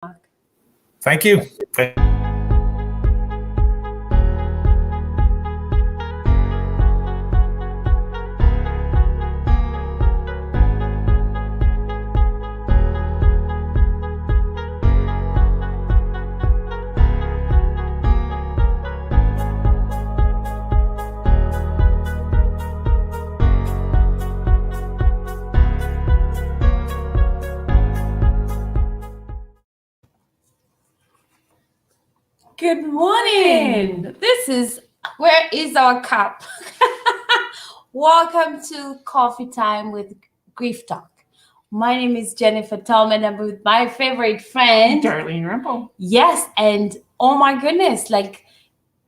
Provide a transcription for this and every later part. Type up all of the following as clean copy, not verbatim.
Thank you. Good morning. Where is our cup? Welcome to Coffee Time with Grief Talk. My name is Jennifer Tallman. I'm with my favorite friend, Darlene Rimple. Yes, and oh my goodness,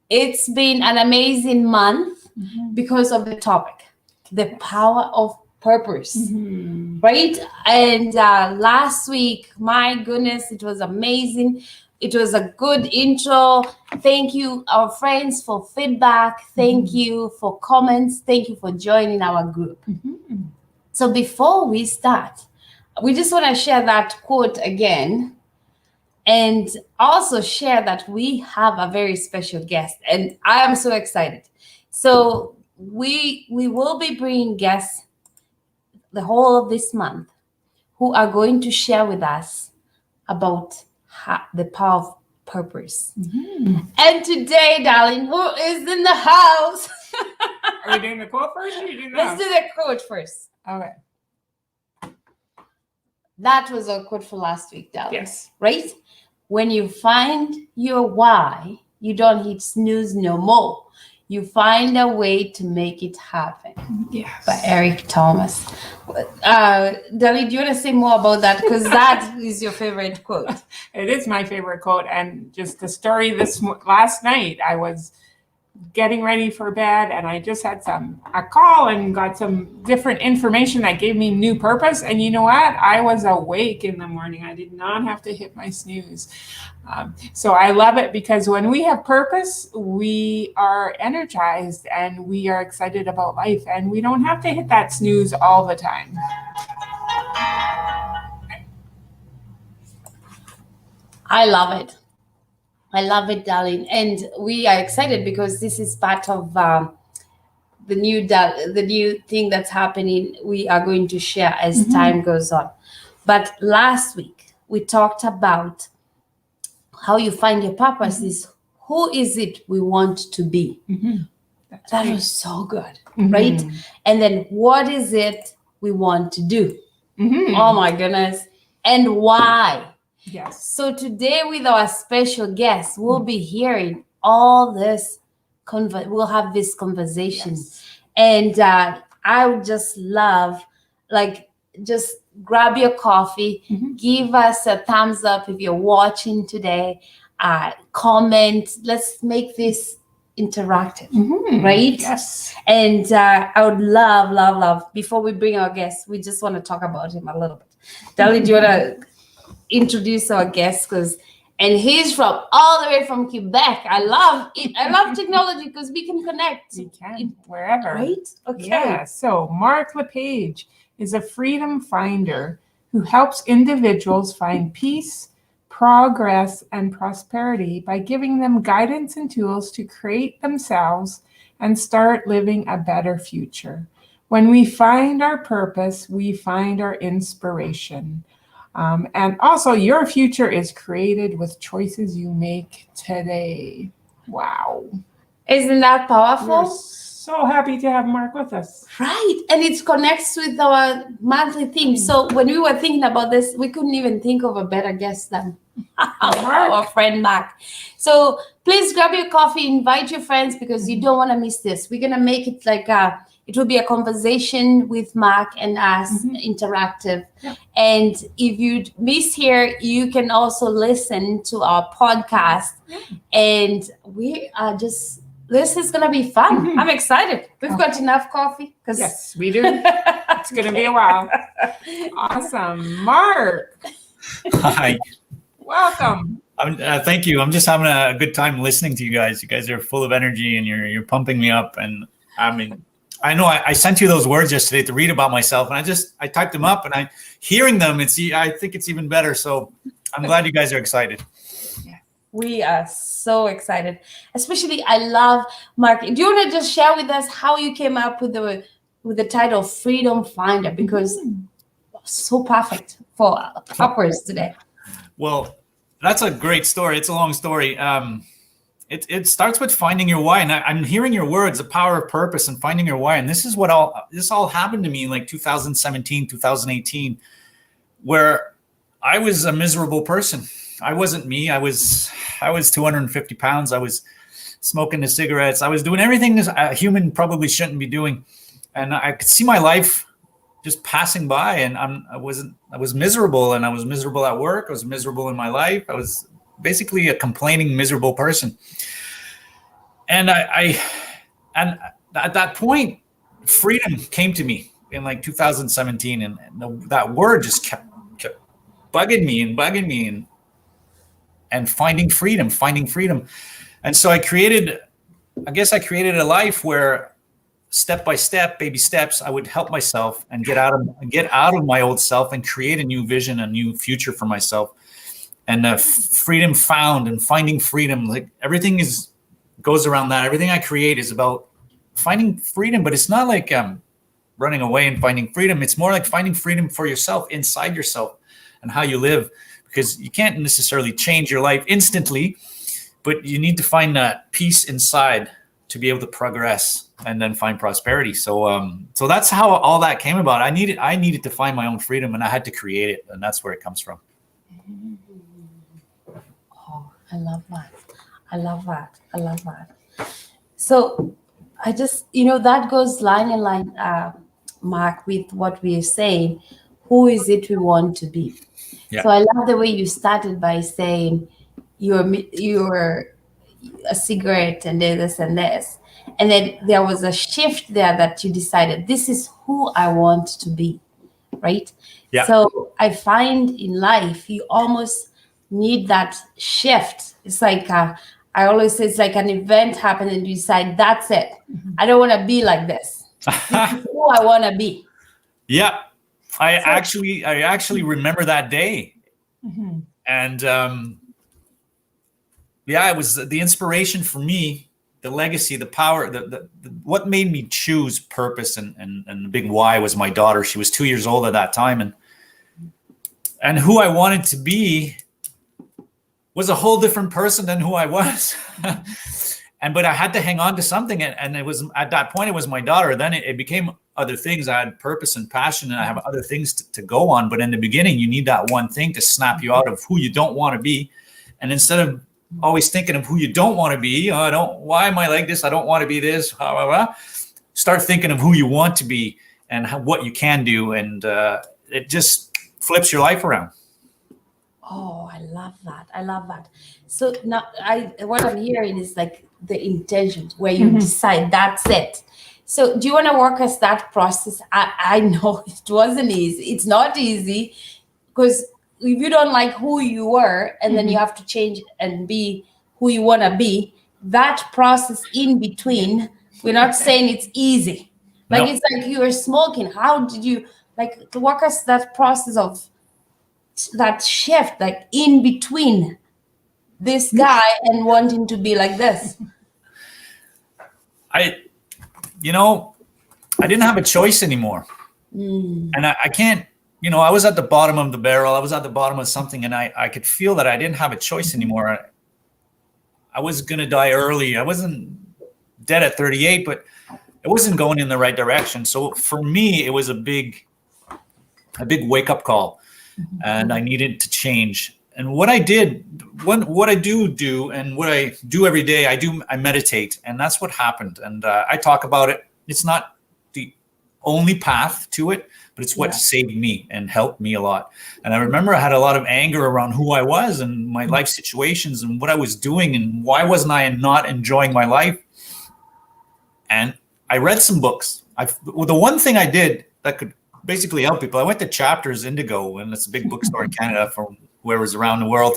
it's been an amazing month because of the topic, the power of purpose, right? And last week, my goodness, it was amazing. It was a good intro. Thank you, our friends, for feedback. Thank you for comments. Thank you for joining our group. So before we start, we just want to share that quote again and also share that we have a very special guest. And I am so excited. So we will be bringing guests the whole of this month who are going to share with us about the power of purpose. And today, darling, who is in the house? Are we doing the quote first or are you doing Let's do the quote first. Okay. That was our quote for last week, darling. Yes. Right? When you find your why, you don't hit snooze no more. You find a way to make it happen. Yes. By Eric Thomas. Dali, do you want to say more about that? Because that is your favorite quote. It is my favorite quote. And just the story last night, I was getting ready for bed and I just had a call and got some different information that gave me new purpose. And you know what? I was awake in the morning. I did not have to hit my snooze. So I love it because when we have purpose, we are energized and we are excited about life and we don't have to hit that snooze all the time. I love it. I love it, darling. And we are excited because this is part of the new thing that's happening. We are going to share as time goes on. But last week, we talked about how you find your purpose is who is it we want to be. That was so good, right? And then what is it we want to do? Oh my goodness. And why? Yes. So today with our special guest, we'll be hearing all this. We'll have this conversation. Yes. And I would just love, just grab your coffee, give us a thumbs up if you're watching today, comment. Let's make this interactive, right? Yes. And I would love, before we bring our guest, we just want to talk about him a little bit. Dali, do you want to introduce our guest? And he's all the way from Quebec. I love it. I love technology because we can connect. We can, wherever. Right? Okay. Yeah. So Mark Lapage is a freedom finder who helps individuals find peace, progress, and prosperity by giving them guidance and tools to create themselves and start living a better future. When we find our purpose, we find our inspiration. And also, your future is created with choices you make today. Wow. Isn't that powerful? We're so happy to have Mark with us. Right. And it connects with our monthly theme. So when we were thinking about this, we couldn't even think of a better guest than our friend Mark. So please grab your coffee, invite your friends because you don't want to miss this. We're going to make it it will be a conversation with Mark and us, interactive. Yeah. And if you miss here, you can also listen to our podcast. Yeah. And we are this is going to be fun. I'm excited. We've got enough coffee. Yes, we do. It's going to be a while. Awesome. Mark. Hi. Welcome. Thank you. I'm just having a good time listening to you guys. You guys are full of energy and you're pumping me up. And I know I sent you those words yesterday to read about myself, and I typed them up, and hearing them, I think it's even better. So I'm glad you guys are excited. We are so excited. Especially, I love, Mark. Do you want to just share with us how you came up with the title Freedom Finder? Because so perfect for uppers today. Well, that's a great story. It's a long story. It starts with finding your why, and I'm hearing your words, the power of purpose and finding your why. And this is this all happened to me in like 2017, 2018, where I was a miserable person. I wasn't me. I was 250 pounds. I was smoking the cigarettes. I was doing everything a human probably shouldn't be doing, and I could see my life just passing by, and I was miserable, and I was miserable at work. I was miserable in my life. I was basically a complaining, miserable person. And and at that point, freedom came to me in like 2017, and that word just kept bugging me and finding freedom. And so I created a life where step by step, baby steps, I would help myself and get out of my old self and create a new vision, a new future for myself. And freedom found and finding freedom, like everything goes around that. Everything I create is about finding freedom, but it's not like running away and finding freedom. It's more like finding freedom for yourself, inside yourself, and how you live, because you can't necessarily change your life instantly, but you need to find that peace inside to be able to progress and then find prosperity. So that's how all that came about. I needed to find my own freedom, and I had to create it, and that's where it comes from. Oh, I love that. So I just, that goes line in line, Mark, with what we're saying. Who is it we want to be? Yeah. So I love the way you started by saying you're a cigarette and this and this. And then there was a shift there that you decided, this is who I want to be, right? Yeah. So I find in life, you almost need that shift. It's like, I always say it's like an event happened and you decide, that's it. I don't want to be like this. This is who I want to be. Yeah. I actually remember that day. Mm-hmm. And it was the inspiration for me, the legacy, the power, the what made me choose purpose and the big why was my daughter. She was 2 years old at that time, and who I wanted to be was a whole different person than who I was. But I had to hang on to something, and it was at that point it was my daughter. Then it became other things. I had purpose and passion, and I have other things to go on. But in the beginning, you need that one thing to snap you out of who you don't want to be, and instead of always thinking of who you don't want to be, why am I like this? I don't want to be this. Blah, blah, blah. Start thinking of who you want to be and what you can do, and it just flips your life around. Oh, I love that. So now what I'm hearing is like the intention where you decide that's it. So do you want to walk us that process? I know it wasn't easy. It's not easy, because if you don't like who you were and then you have to change and be who you want to be, that process in between, we're not saying it's easy. Like, It's like you were smoking. How did you, to walk us that process of that shift, like in between this guy and wanting to be like this? I didn't have a choice anymore. And I can't, I was at the bottom of the barrel. I was at the bottom of something, and I could feel that I didn't have a choice anymore. I was going to die early. I wasn't dead at 38, but it wasn't going in the right direction. So for me, it was a big wake up call, and I needed to change. And what I did, what I do, and what I do every day, I meditate, and that's what happened. And I talk about it. It's not the only path to it, but it's what saved me and helped me a lot. And I remember I had a lot of anger around who I was and my life situations and what I was doing and why wasn't I not enjoying my life. And I read some books. The one thing I did that could basically help people, I went to Chapters Indigo, and it's a big bookstore in Canada for whoever's around the world.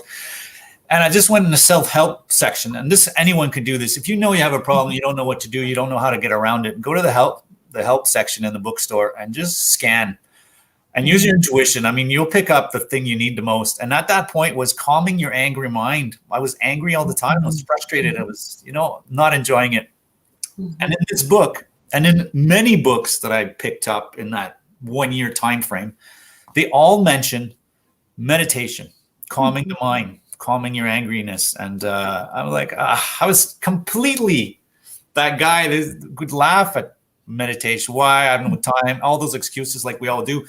And I just went in the self-help section. And anyone could do this. If you know you have a problem, you don't know what to do, you don't know how to get around it, go to the help section in the bookstore and just scan. and use your intuition. I mean, you'll pick up the thing you need the most. And at that point was calming your angry mind. I was angry all the time. I was frustrated. I was, not enjoying it. And in this book, and in many books that I picked up in that 1 year time frame, they all mention meditation, calming the mind, calming your angriness. And I'm like, I was completely that guy that could laugh at meditation. Why? I don't know time, all those excuses like we all do.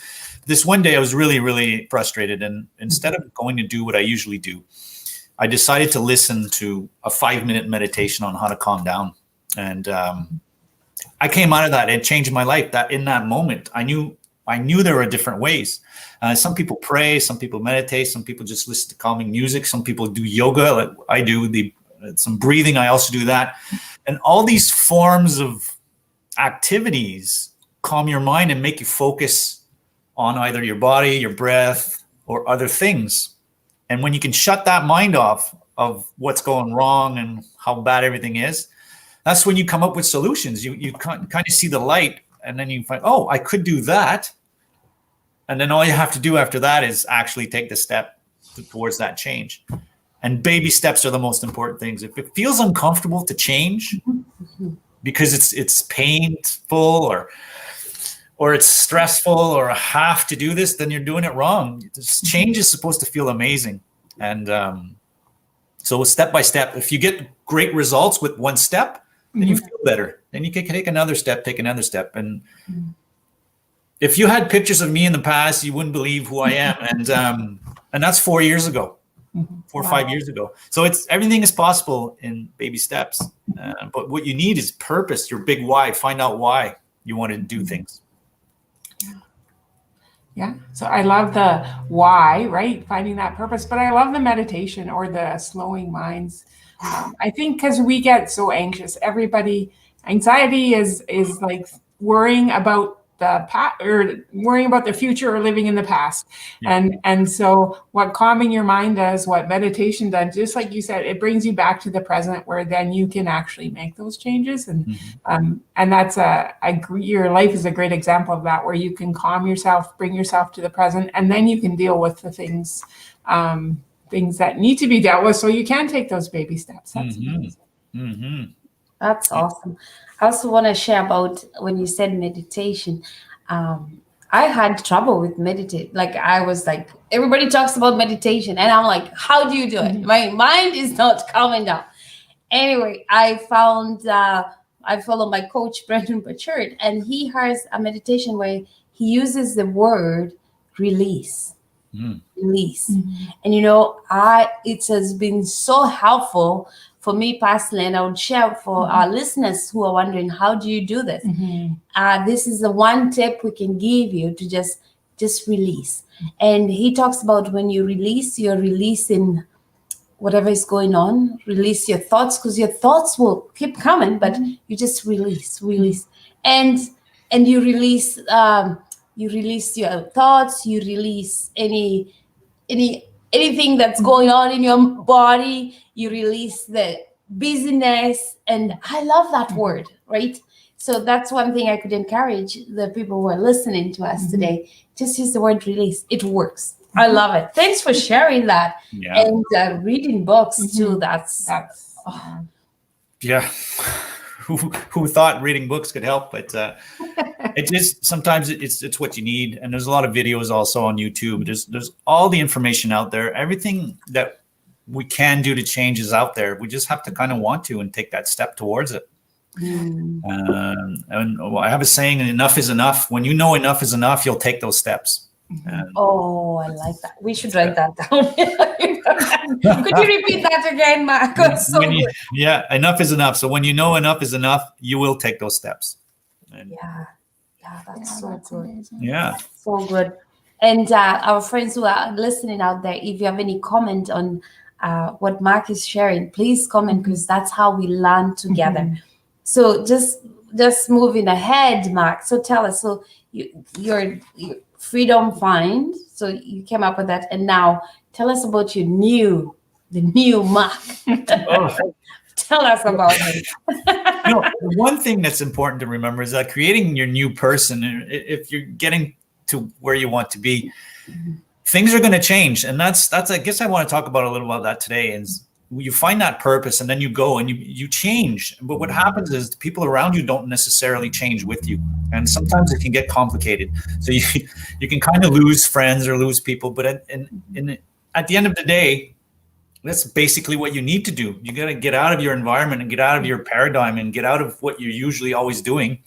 This one day I was really, really frustrated. And instead of going to do what I usually do, I decided to listen to a 5-minute meditation on how to calm down. And I came out of that. It changed my life. That in that moment, I knew there were different ways. Some people pray, some people meditate, some people just listen to calming music. Some people do yoga, like I do. Some breathing, I also do that. And all these forms of activities calm your mind and make you focus on either your body, your breath, or other things. And when you can shut that mind off of what's going wrong and how bad everything is, that's when you come up with solutions. You kind of see the light, and then you find, oh, I could do that. And then all you have to do after that is actually take the step towards that change. And baby steps are the most important things. If it feels uncomfortable to change because it's painful or it's stressful or I have to do this, then you're doing it wrong. This change is supposed to feel amazing. And so step by step, if you get great results with one step, then you feel better. Then you can take another step. And if you had pictures of me in the past, you wouldn't believe who I am. And that's 4 years ago, 4 or 5 years ago. So everything is possible in baby steps. But what you need is purpose, your big why. Find out why you want to do things. Yeah. So I love the why, right? Finding that purpose, but I love the meditation or the slowing minds. I think because we get so anxious, anxiety is like worrying about the past or worrying about the future or living in the past. Yeah. And so what calming your mind does, what meditation does, just like you said, it brings you back to the present where then you can actually make those changes. And that's your life is a great example of that, where you can calm yourself, bring yourself to the present, and then you can deal with the things that need to be dealt with, so you can take those baby steps. That's amazing. That's awesome. I also want to share about when you said meditation. I had trouble with meditate. Like I was like, everybody talks about meditation, and I'm like, how do you do it? My mind is not calming down. Anyway, I follow my coach Brendan Burchard, and he has a meditation where he uses the word release. Release. And it has been so helpful for me personally, and I would share for our listeners who are wondering, how do you do this? This is the one tip we can give you to just release. And he talks about when you release, you're releasing whatever is going on. Release your thoughts, because your thoughts will keep coming, but you just release, and you release. You release your thoughts. You release anything that's going on in your body. You release the busyness, and I love that word, right? So that's one thing I could encourage the people who are listening to us today. Just use the word release. It works. I love it. Thanks for sharing that. Yeah. And reading books too. That's yeah. Who thought reading books could help? But it just sometimes it's what you need. And there's a lot of videos also on YouTube. There's all the information out there. Everything that we can do to change is out there. We just have to kind of want to and take that step towards it. And I have a saying, enough is enough. When you know enough is enough, you'll take those steps. I like that. We should write that down. Could you repeat that again, Mark? Yeah, enough is enough. So when you know enough is enough, you will take those steps. That's so good. Amazing. Yeah, so good. And our friends who are listening out there, if you have any comment on what Mark is sharing, please comment, because that's how we learn together. So just moving ahead, Mark. So tell us. So your Freedom Find. So you came up with that, and now tell us about the new Mark. Tell us about it. The one thing that's important to remember is that creating your new person, if you're getting to where you want to be, things are going to change. And that's, I guess I want to talk about a little about that today. Is you find that purpose and then you go and you change. But what happens is the people around you don't necessarily change with you. And sometimes it can get complicated. So you can kind of lose friends or lose people. But at the end of the day, that's basically what you need to do. You got to get out of your environment and get out of your paradigm and get out of what you're usually always doing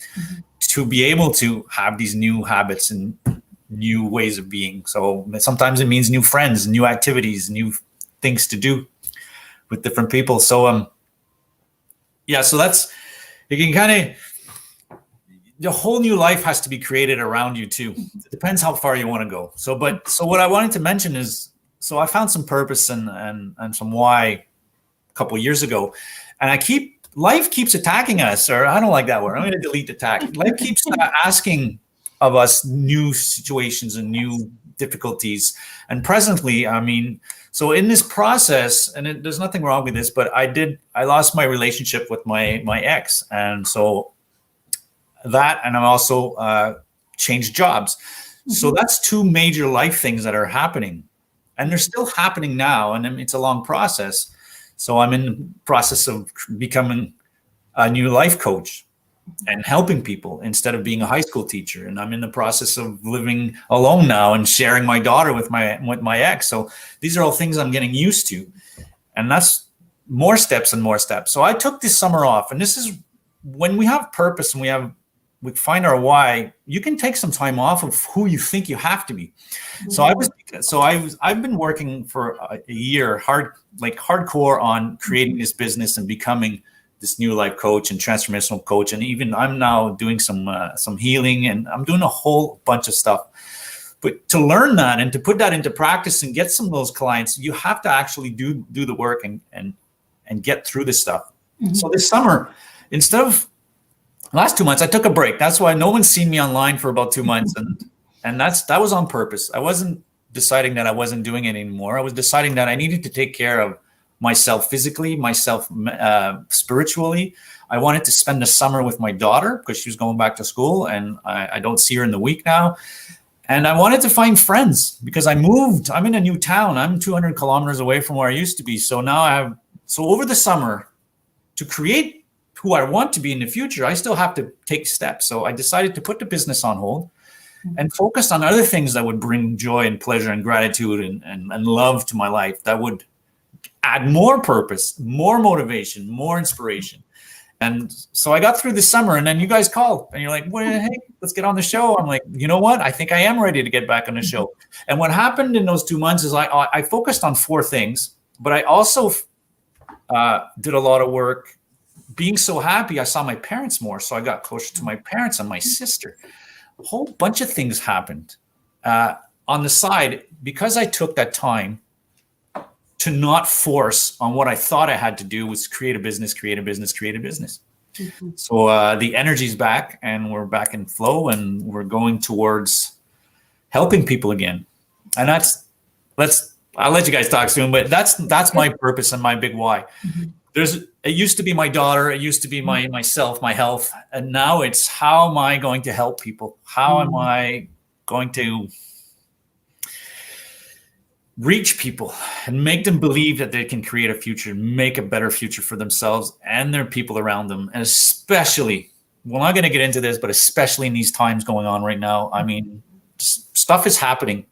to be able to have these new habits and new ways of being. So sometimes it means new friends, new activities, new things to do with different people. So so that's, you can kind of, the whole new life has to be created around you too. It depends how far you want to go. So what I wanted to mention is, so I found some purpose and some why a couple of years ago, and life keeps attacking us, or I don't like that word. I'm going to delete attack. Life keeps asking of us new situations and new difficulties. And presently, I mean, so in this process, and there's nothing wrong with this, but I lost my relationship with my ex. And so that, and I'm also changed jobs. So that's two major life things that are happening. And they're still happening now, and it's a long process. So I'm in the process of becoming a new life coach and helping people instead of being a high school teacher. And I'm in the process of living alone now and sharing my daughter with my ex. So these are all things I'm getting used to. And that's more steps and more steps. So I took this summer off, and this is when we have purpose and we find our why. You can take some time off of who you think you have to be. I've been working for a year hardcore on creating this business and becoming this new life coach and transformational coach. And even I'm now doing some healing, and I'm doing a whole bunch of stuff. But to learn that and to put that into practice and get some of those clients, you have to actually do the work and get through this stuff. So this summer, instead of last 2 months, I took a break. That's why no one's seen me online for about 2 months. And that was on purpose. I wasn't deciding that I wasn't doing it anymore. I was deciding that I needed to take care of myself physically, myself spiritually. I wanted to spend the summer with my daughter because she was going back to school, and I don't see her in the week now. And I wanted to find friends because I'm in a new town. I'm 200 kilometers away from where I used to be. So now over the summer, to create who I want to be in the future, I still have to take steps. So I decided to put the business on hold and focus on other things that would bring joy and pleasure and gratitude and love to my life, that would add more purpose, more motivation, more inspiration. And so I got through the summer, and then you guys called and you're like, well, hey, let's get on the show. I'm like, you know what? I think I am ready to get back on the show. And what happened in those 2 months is I focused on 4 things, but I also did a lot of work. Being so happy, I saw my parents more. So I got closer to my parents and my sister. A whole bunch of things happened on the side because I took that time to not force on what I thought I had to do was create a business. So the energy's back, and we're back in flow, and we're going towards helping people again. And I'll let you guys talk soon, but that's my purpose and my big why. It used to be my daughter, it used to be myself, my health, and now it's how am I going to help people? How am I going to reach people and make them believe that they can create a future, make a better future for themselves and their people around them? And especially, we're not going to get into this, but especially in these times going on right now, I mean, stuff is happening.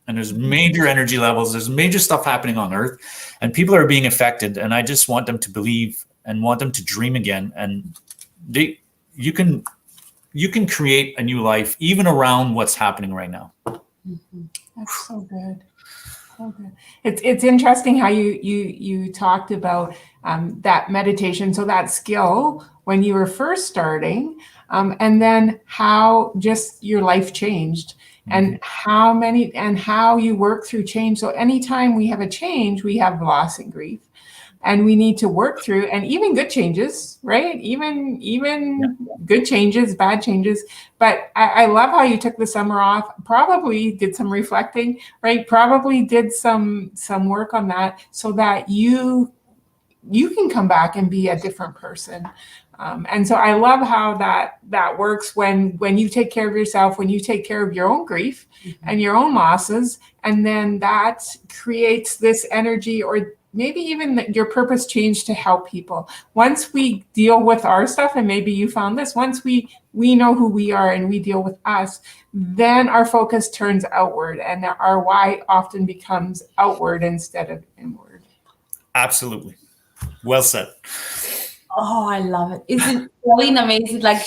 And there's major energy levels. There's major stuff happening on Earth, and people are being affected. And I just want them to believe and want them to dream again. And you can create a new life even around what's happening right now. That's so good. So good. It's interesting how you talked about that meditation. So that skill when you were first starting, and then how just your life changed. And how you work through change. So anytime we have a change, we have loss and grief, and we need to work through, and even good changes, right? Even good changes, bad changes. But I love how you took the summer off, probably did some reflecting, right? Probably did some work on that so that you can come back and be a different person. And so I love how that works when you take care of yourself, when you take care of your own grief and your own losses, and then that creates this energy, or maybe even your purpose change to help people. Once we deal with our stuff, and maybe you found this, once we know who we are and we deal with us, then our focus turns outward, and our why often becomes outward instead of inward. Absolutely. Well said. Oh, I love it. Isn't Pauline amazing? Like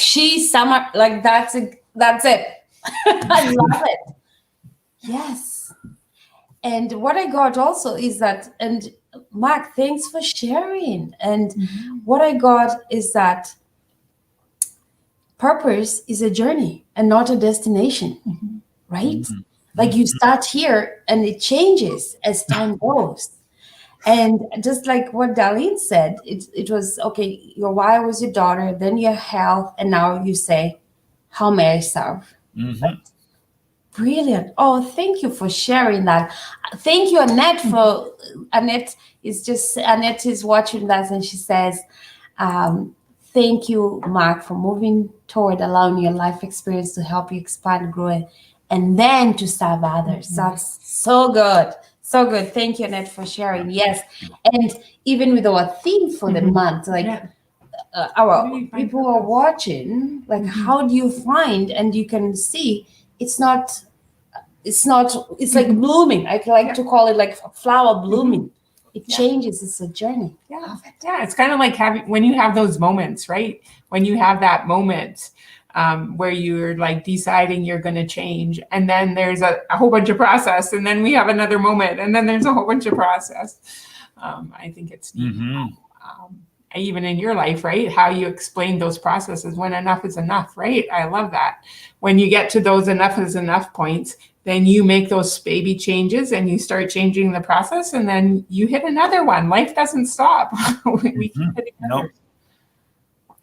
like that's it. I love it. Yes. And what I got also is that, and Mark, thanks for sharing. And what I got is that purpose is a journey and not a destination, right? Like you start here and it changes as time goes. And just like what Darlene said, it was, okay, your why was your daughter, then your health, and now you say, how may I serve? Brilliant. Oh, thank you for sharing that. Thank you, Annette, Annette is watching that, and she says, thank you, Mark, for moving toward allowing your life experience to help you expand, grow, and then to serve others. That's so good. So good. Thank you, Annette, for sharing. Yes. And even with our theme for the month, like our people who are watching, like how do you find, and you can see it's like blooming. I like to call it like a flower blooming. It changes. It's a journey. Yeah. It's kind of like when you have those moments, right? When you have that moment where you're like deciding you're going to change, and then there's a whole bunch of process, and then we have another moment, and then there's a whole bunch of process. I think it's neat. Even in your life, right? How you explain those processes, when enough is enough, right? I love that. When you get to those enough is enough points, then you make those baby changes and you start changing the process, and then you hit another one. Life doesn't stop. We keep hitting others.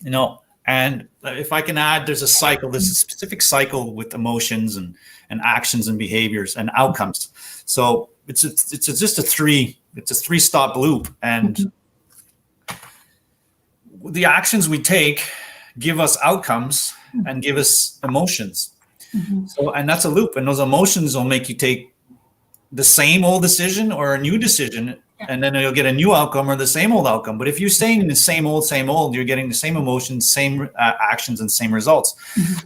No. And if I can add, there's a cycle. There's a specific cycle with emotions and actions and behaviors and outcomes. So it's just a three-stop loop, and the actions we take give us outcomes and give us emotions. So, and that's a loop, and those emotions will make you take the same old decision or a new decision, and then you'll get a new outcome or the same old outcome. But if you're staying in the same old, you're getting the same emotions, same actions, and same results.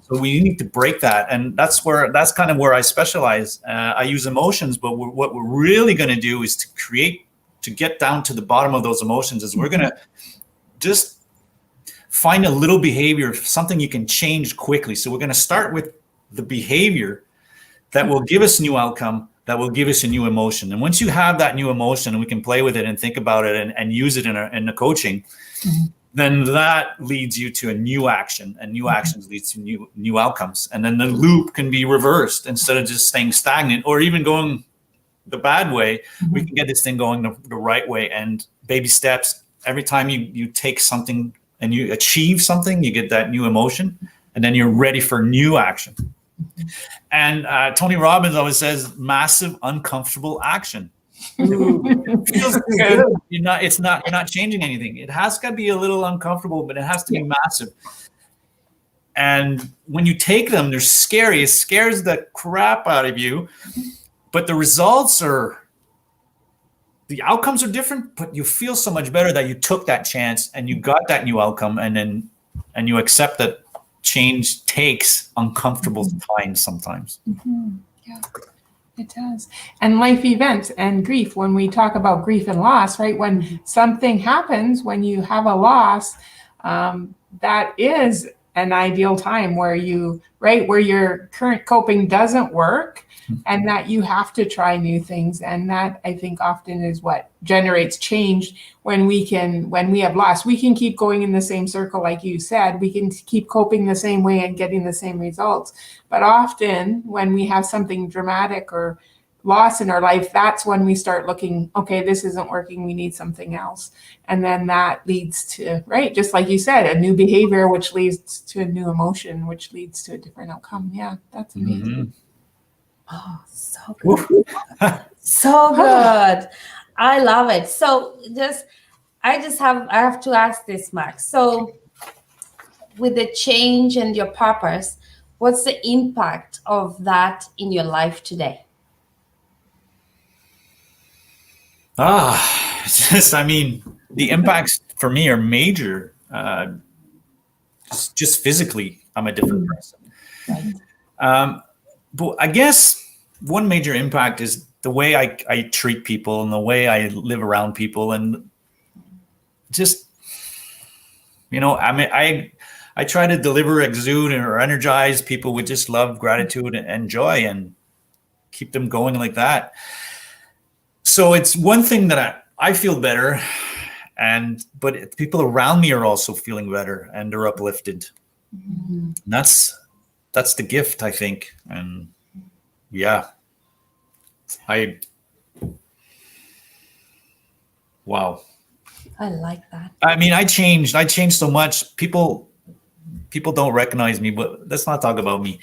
So we need to break that, and that's kind of where I specialize. I use emotions, but what we're really going to do is to get down to the bottom of those emotions. Is we're going to just find a little behavior, something you can change quickly. So we're going to start with the behavior that will give us a new outcome, that will give us a new emotion. And once you have that new emotion and we can play with it and think about it and use it in the coaching, then that leads you to a new action, and new actions leads to new outcomes. And then the loop can be reversed. Instead of just staying stagnant or even going the bad way, we can get this thing going the right way. And baby steps, every time you take something and you achieve something, you get that new emotion, and then you're ready for new action. And Tony Robbins always says, massive, uncomfortable action. It feels good. You're not changing anything. It has got to be a little uncomfortable, but it has to be massive. And when you take them, they're scary. It scares the crap out of you, but the results the outcomes are different, but you feel so much better that you took that chance and you got that new outcome, and you accept that change takes uncomfortable times sometimes. Yeah, it does. And life events and grief, when we talk about grief and loss, right? When something happens, when you have a loss, that is an ideal time where where your current coping doesn't work, and that you have to try new things. And that, I think, often is what generates change. When we have lost, we can keep going in the same circle, like you said. We can keep coping the same way and getting the same results. But often when we have something dramatic or loss in our life, that's when we start looking, okay, this isn't working, we need something else. And then that leads to, right, just like you said, a new behavior, which leads to a new emotion, which leads to a different outcome. Yeah, that's amazing. Oh, so good. So good. I love it. So I have to ask this, Mark. So with the change and your purpose, what's the impact of that in your life today? Just, I mean, the impacts for me are major. Just physically, I'm a different person. Right. But I guess one major impact is the way I treat people and the way I live around people, and just, I mean, I try to deliver, exude, or energize people with just love, gratitude, and joy, and keep them going like that. So it's one thing that I feel better, but people around me are also feeling better and they're uplifted. Mm-hmm. And that's the gift, I think. And yeah, wow. I like that. I mean, I changed so much. People don't recognize me, but let's not talk about me.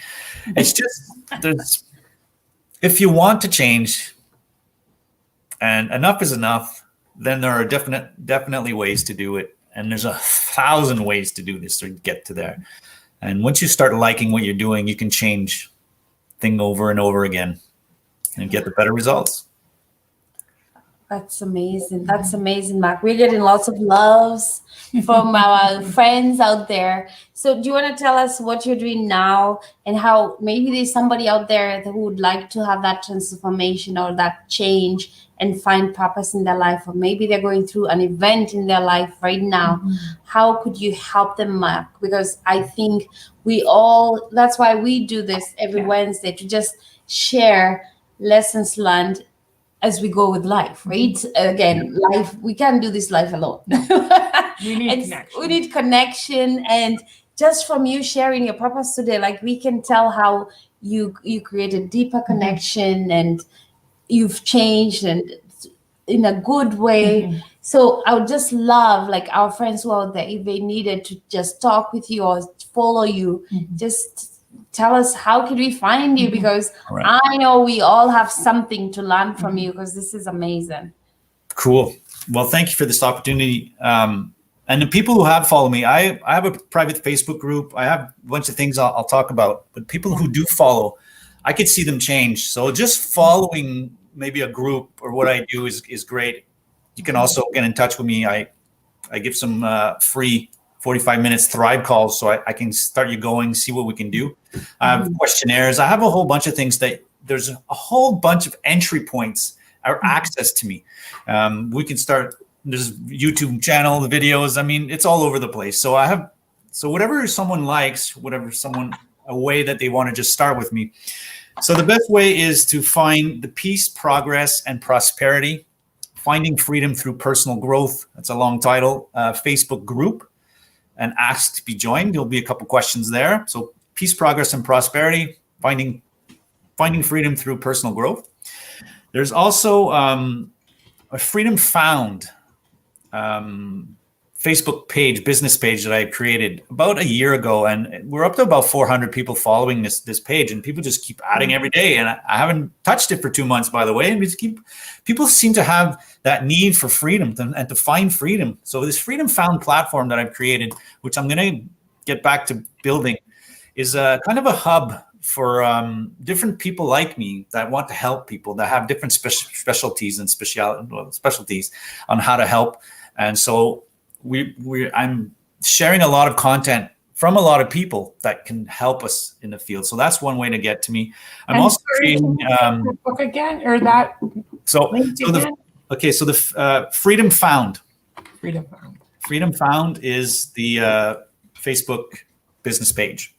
It's just if you want to change, and enough is enough, then there are definitely ways to do it. And there's 1,000 ways to do this to get to there. And once you start liking what you're doing, you can change thing over and over again and get the better results. That's amazing. That's amazing, Mark. We're getting lots of loves from our friends out there. So do you want to tell us what you're doing now and how maybe there's somebody out there who would like to have that transformation or that change and find purpose in their life, or maybe they're going through an event in their life right now? Mm-hmm. How could you help them, Mark? Because I think that's why we do this every Wednesday, to just share lessons learned as we go with life, right? Again, life, we can't do this life alone. We need connection. We need connection. And just from you sharing your purpose today, like, we can tell how you create a deeper connection and you've changed, and in a good way. Mm-hmm. So I would just love, like, our friends who are out there, if they needed to just talk with you or follow you, just tell us, how can we find you? Because I know we all have something to learn from you, because this is amazing. Cool. Well, thank you for this opportunity. And the people who have followed me, I have a private Facebook group. I have a bunch of things I'll talk about. But people who do follow, I could see them change. So just following maybe a group or what I do is great. You can also get in touch with me. I give some free 45 minutes Thrive calls, so I can start you going, see what we can do. I have questionnaires. I have a whole bunch of things that there's a whole bunch of entry points or access to me. We can start, there's YouTube channel, the videos. I mean, it's all over the place. So whatever someone likes, a way that they want to just start with me. So the best way is to find the peace, progress, and prosperity, finding freedom through personal growth. That's a long title. Facebook group, and ask to be joined. There'll be a couple questions there. So peace, progress, and prosperity, finding freedom through personal growth. There's also a Freedom Found Facebook page, business page that I created about a year ago, and we're up to about 400 people following this page, and people just keep adding every day. And I haven't touched it for 2 months, by the way. And people seem to have that need for freedom and to find freedom. So this Freedom Found platform that I've created, which I'm going to get back to building, is a kind of a hub for different people like me that want to help people, that have different specialties and specialties on how to help. And so I'm sharing a lot of content from a lot of people that can help us in the field. So that's one way to get to me. I'm also creating book again, or that. The Freedom Found. Freedom Found is the Facebook business page.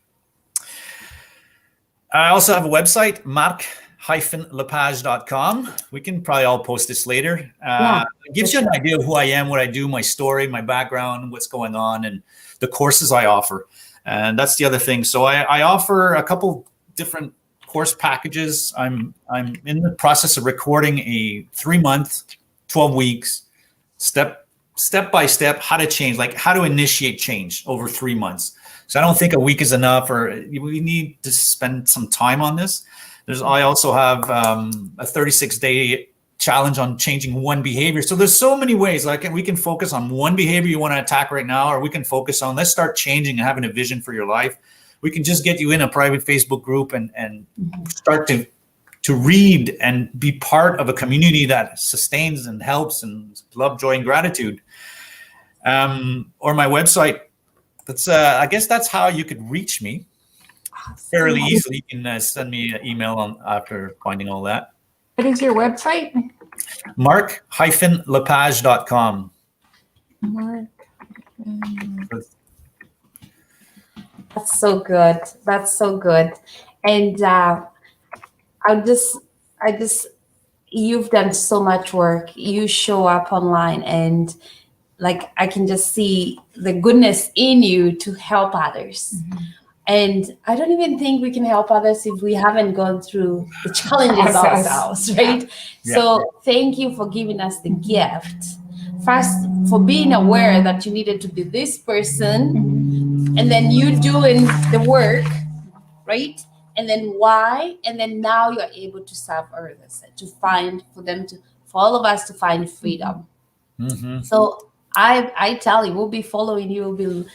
I also have a website, mark-lapage.com. We can probably all post this later. It gives you an idea of who I am, what I do, my story, my background, what's going on, and the courses I offer. And that's the other thing. So I offer a couple different course packages. I'm in the process of recording a 3-month, 12 weeks, step by step, how to change, like how to initiate change over 3 months. So I don't think a week is enough, or we need to spend some time on this. I also have a 36-day challenge on changing one behavior. So there's so many ways. Like we can focus on one behavior you want to attack right now, or we can focus on let's start changing and having a vision for your life. We can just get you in a private Facebook group and start to read and be part of a community that sustains and helps and love, joy, and gratitude. Or my website. That's I guess that's how you could reach me fairly easily. You can send me an email after finding all that. What is your website? Mark-Lapage.com. Mark. That's so good. That's so good. And you've done so much work. You show up online and like I can just see the goodness in you to help others. And I don't even think we can help others if we haven't gone through the challenges ourselves, right? Yeah. So thank you for giving us the gift. First, for being aware that you needed to be this person, and then you doing the work, right? And then why? And then now you're able to serve others, for all of us to find freedom. So I tell you, we'll be following you.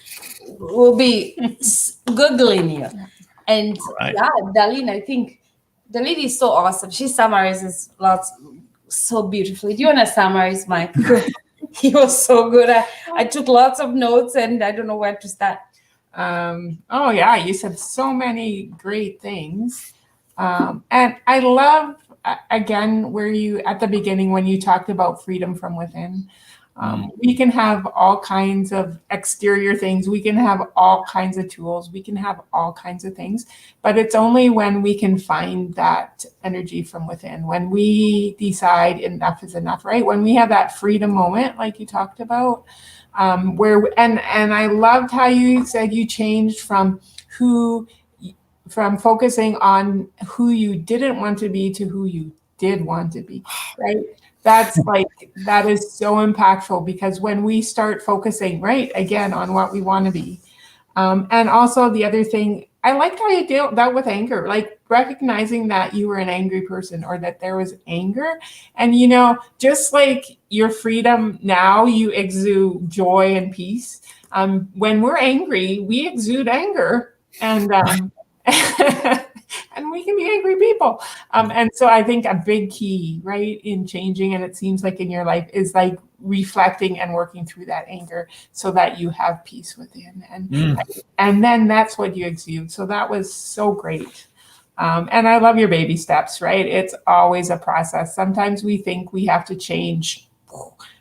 We'll be Googling you. And yeah, Darlene, I think Darlene is so awesome. She summarizes lots so beautifully. Do you want to summarize, Mike? He was so good. I took lots of notes and I don't know where to start. Oh yeah, you said so many great things. And I love, again, where you, at the beginning, when you talked about freedom from within. We can have all kinds of exterior things. We can have all kinds of tools. We can have all kinds of things. But it's only when we can find that energy from within, when we decide enough is enough, right? When we have that freedom moment, like you talked about, where and I loved how you said you changed from focusing on who you didn't want to be to who you did want to be, right? That is so impactful, because when we start focusing, right, again, on what we want to be. And also the other thing, I liked how you dealt with anger, like recognizing that you were an angry person or that there was anger. And, just like your freedom now, you exude joy and peace. When we're angry, we exude anger. And and we can be angry people. And so I think a big key, right, in changing, and it seems like in your life, is like reflecting and working through that anger so that you have peace within. And then that's what you exude. So that was so great. And I love your baby steps, right? It's always a process. Sometimes we think we have to change,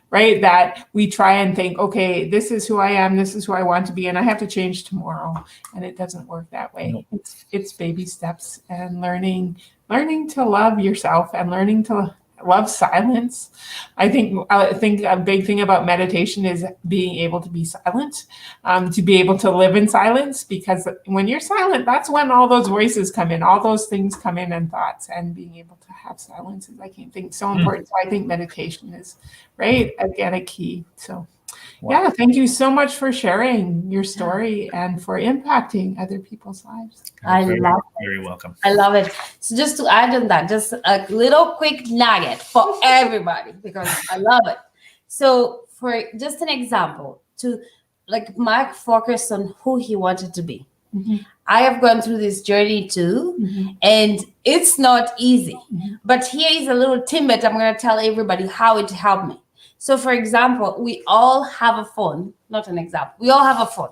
right? That we try and think, okay, this is who I am, this is who I want to be, and I have to change tomorrow. And it doesn't work that way. No. It's baby steps and learning to love yourself and learning to love silence. I think a big thing about meditation is being able to be silent, to be able to live in silence, because when you're silent, that's when all those voices come in, all those things come in and thoughts, and being able to have silence is, I think, so important. So I think meditation is, right, again, a key. So yeah, thank you so much for sharing your story and for impacting other people's lives. Very welcome. I love it. So just to add on that, just a little quick nugget for everybody, because I love it. So for just an example, to like Mark focused on who he wanted to be. I have gone through this journey too, and it's not easy. But here is a little tidbit I'm going to tell everybody how it helped me. So for example, we all have a phone, not an example. We all have a phone.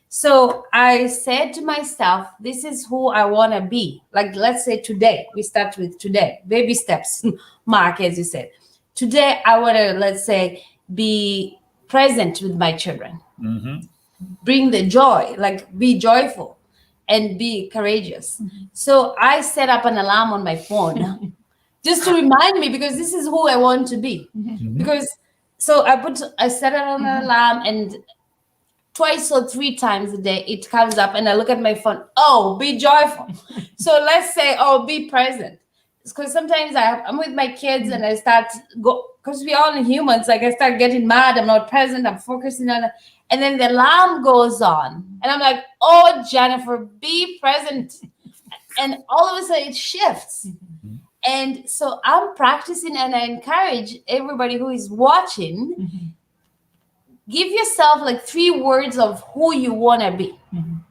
So I said to myself, this is who I want to be. Like, let's say today, we start with today, baby steps, Mark, as you said. Today, I want to, let's say, be present with my children. Bring the joy, like be joyful and be courageous. So I set up an alarm on my phone just to remind me, because this is who I want to be. Because so I set it on an alarm, and twice or three times a day it comes up, and I look at my phone. Oh, be joyful. So let's say, oh, be present. Because sometimes I'm with my kids and I start because we're all humans. Like I start getting mad. I'm not present. I'm focusing on it, and then the alarm goes on, and I'm like, oh, Jennifer, be present. And all of a sudden it shifts. And so I'm practicing, and I encourage everybody who is watching, Mhm. give yourself like 3 words of who you want to be. Mhm.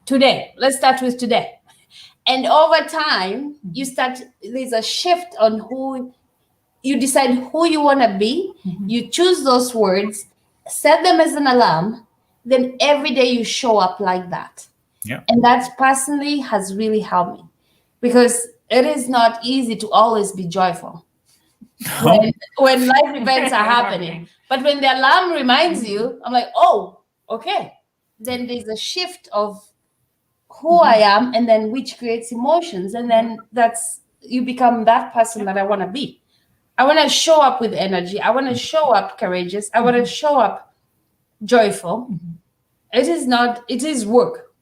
Today. Let's start with today. And over time, there's a shift on who you decide who you want to be. Mhm. You choose those words, set them as an alarm, then every day you show up like that. Yeah. And that personally has really helped me, because it is not easy to always be joyful when life events are happening. But when the alarm reminds you, I'm like, oh, okay. Then there's a shift of who I am, and then which creates emotions. And then you become that person that I want to be. I want to show up with energy. I want to show up courageous. I want to show up joyful. It is work.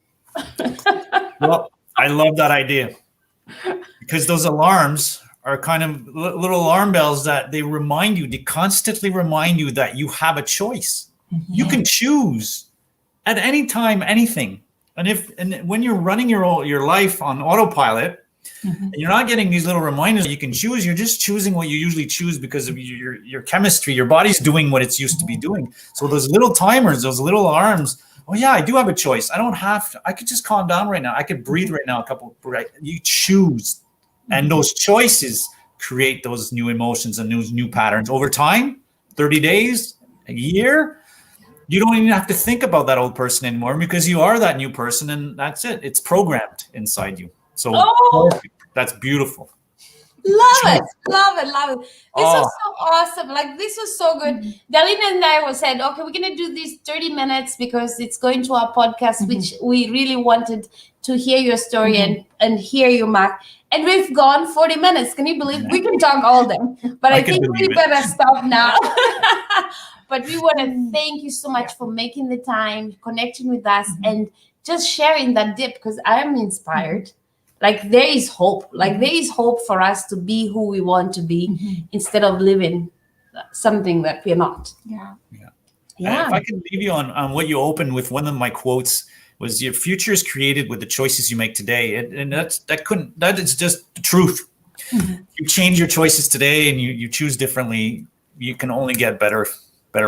Well, I love that idea, because those alarms are kind of little alarm bells that they constantly remind you that you have a choice. You can choose at any time, anything. And when you're running your life on autopilot, and you're not getting these little reminders that you can choose, you're just choosing what you usually choose because of your chemistry. Your body's doing what it's used to be doing. So those little timers, those little alarms, oh yeah, I do have a choice. I don't have to, I could just calm down right now. I could breathe right now, you choose. And those choices create those new emotions and those new patterns over time, 30 days, a year. You don't even have to think about that old person anymore, because you are that new person, and that's it. It's programmed inside you. So that's beautiful. Love it. This was so awesome. Like, this was so good. Darlene and I said, okay, we're going to do these 30 minutes because it's going to our podcast, which we really wanted to hear your story and hear you, Mark. And we've gone 40 minutes. Can you believe? We can talk all day, but I think we better stop now. But we want to thank you so much for making the time, connecting with us, and just sharing that dip, because I am inspired. Like, there is hope. Like, there is hope for us to be who we want to be instead of living something that we're not. Yeah. If I could leave you on what you opened with, one of my quotes was, your future is created with the choices you make today. And that is just the truth. You change your choices today and you choose differently, you can only get better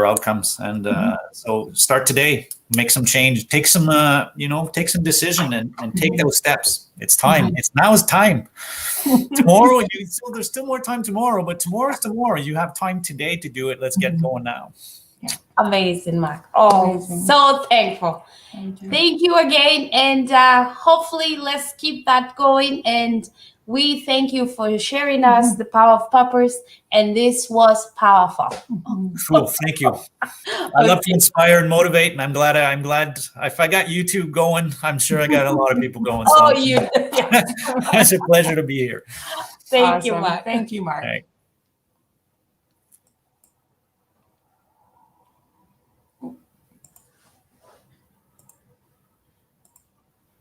outcomes. And so start today, make some change, take some decision and take those steps. It's time. Now is time. Tomorrow, there's still more time tomorrow, but tomorrow's tomorrow. You have time today to do it. Let's get going now. Amazing, Mark. Oh, so thankful. Thank you again. And hopefully let's keep that going. And we thank you for sharing us the power of purpose. And this was powerful. Cool. Thank you. I love to inspire and motivate, and I'm glad if I got YouTube going, I'm sure I got a lot of people going. So you. it's a pleasure to be here. Thank you, Mark. Thank you, Mark. Right.